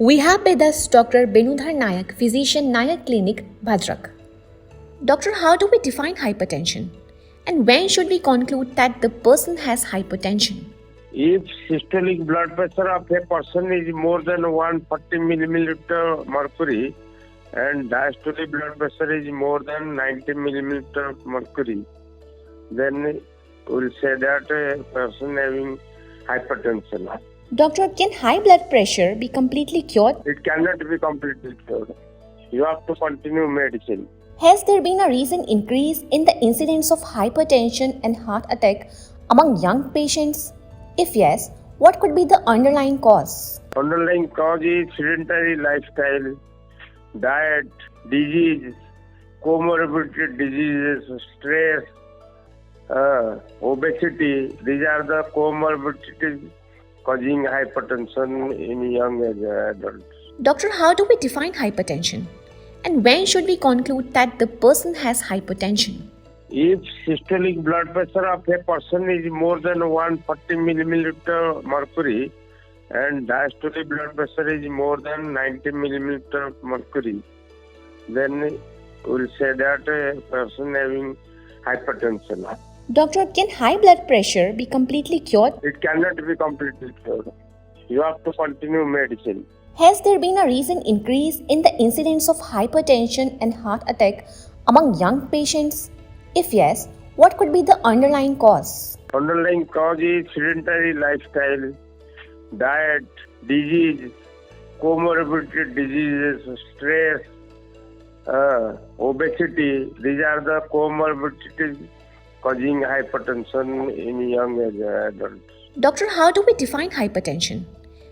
We have with us Dr. Benudhar Nayak, physician, Nayak Clinic, Bhadrak. Doctor, how do we define hypertension? And when should we conclude that the person has hypertension? If systolic blood pressure of a person is more than 140 milliliter mercury and diastolic blood pressure is more than 90 milliliter mercury, then we'll say that a person having hypertension. Doctor, can high blood pressure be completely cured? It cannot be completely cured. You have to continue medicine. Has there been a recent increase in the incidence of hypertension and heart attack among young patients? If yes, what could be the underlying cause? Underlying cause is sedentary lifestyle, diet, disease, comorbid diseases, stress, obesity. These are the comorbidities causing hypertension in young adults. Doctor, how do we define hypertension? And when should we conclude that the person has hypertension? If systolic blood pressure of a person is more than 140 milliliter mercury and diastolic blood pressure is more than 90 milliliter mercury, then we'll say that a person having hypertension. Doctor, can high blood pressure be completely cured? It cannot be completely cured. You have to continue medicine. Has there been a recent increase in the incidence of hypertension and heart attack among young patients? If yes, what could be the underlying cause? Underlying cause is sedentary lifestyle, diet, disease, comorbid diseases, stress, obesity. These are the comorbidities causing hypertension in young adults. Doctor, how do we define hypertension?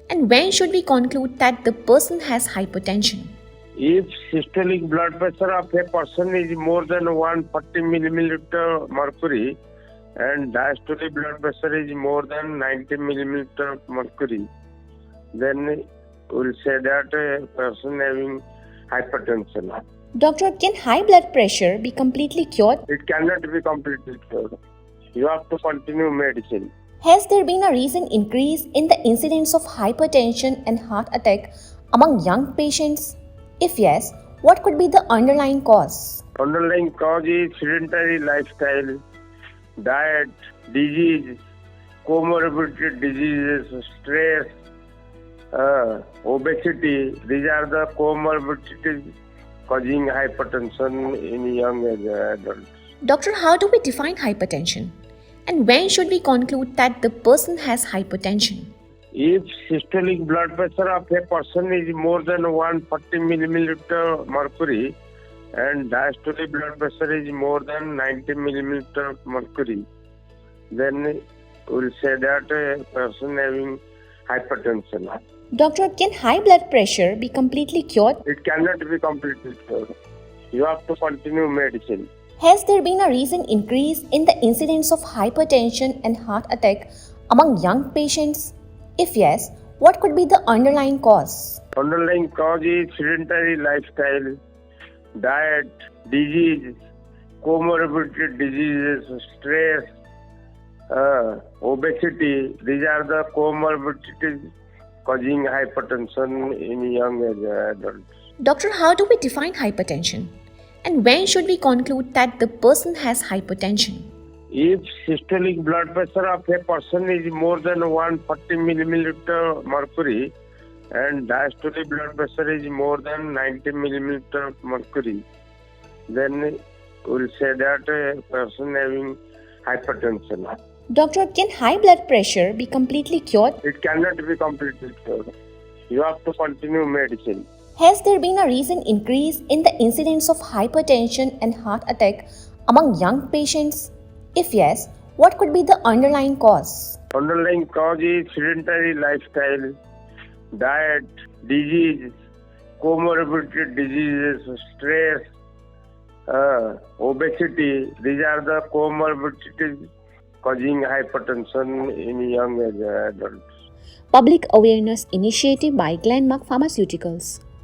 And when should we conclude that the person has hypertension? If systolic blood pressure of a person is more than 140 milliliter mercury and diastolic blood pressure is more than 90 milliliter mercury, then we'll say that a person having hypertension. Doctor, can high blood pressure be completely cured? It cannot be completely cured. You have to continue medicine. Has there been a recent increase in the incidence of hypertension and heart attack among young patients? If yes, what could be the underlying cause? Underlying cause is sedentary lifestyle, diet, disease, comorbid diseases, stress, obesity. These are the comorbidities causing hypertension in young adults. Doctor, how do we define hypertension? And when should we conclude that the person has hypertension? If systolic blood pressure of a person is more than 140 milliliter mercury and diastolic blood pressure is more than 90 milliliter mercury, then we'll say that a person having hypertension. Doctor, can high blood pressure be completely cured? It cannot be completely cured. You have to continue medicine. Has there been a recent increase in the incidence of hypertension and heart attack among young patients? If yes, what could be the underlying cause? Underlying cause is sedentary lifestyle, diet, disease, comorbid diseases, stress, obesity. These are the comorbidities causing hypertension in young adults. Doctor, how do we define hypertension? And when should we conclude that the person has hypertension? If systolic blood pressure of a person is more than 140 milliliter mercury and diastolic blood pressure is more than 90 milliliter mercury, then we'll say that a person having hypertension. Doctor, can high blood pressure be completely cured? It cannot be completely cured. You have to continue medicine. Has there been a recent increase in the incidence of hypertension and heart attack among young patients? If yes, what could be the underlying cause? Underlying cause is sedentary lifestyle, diet, disease, comorbid diseases, stress, obesity. These are the comorbidities causing hypertension in young adults. Public Awareness Initiative by Glenmark Pharmaceuticals.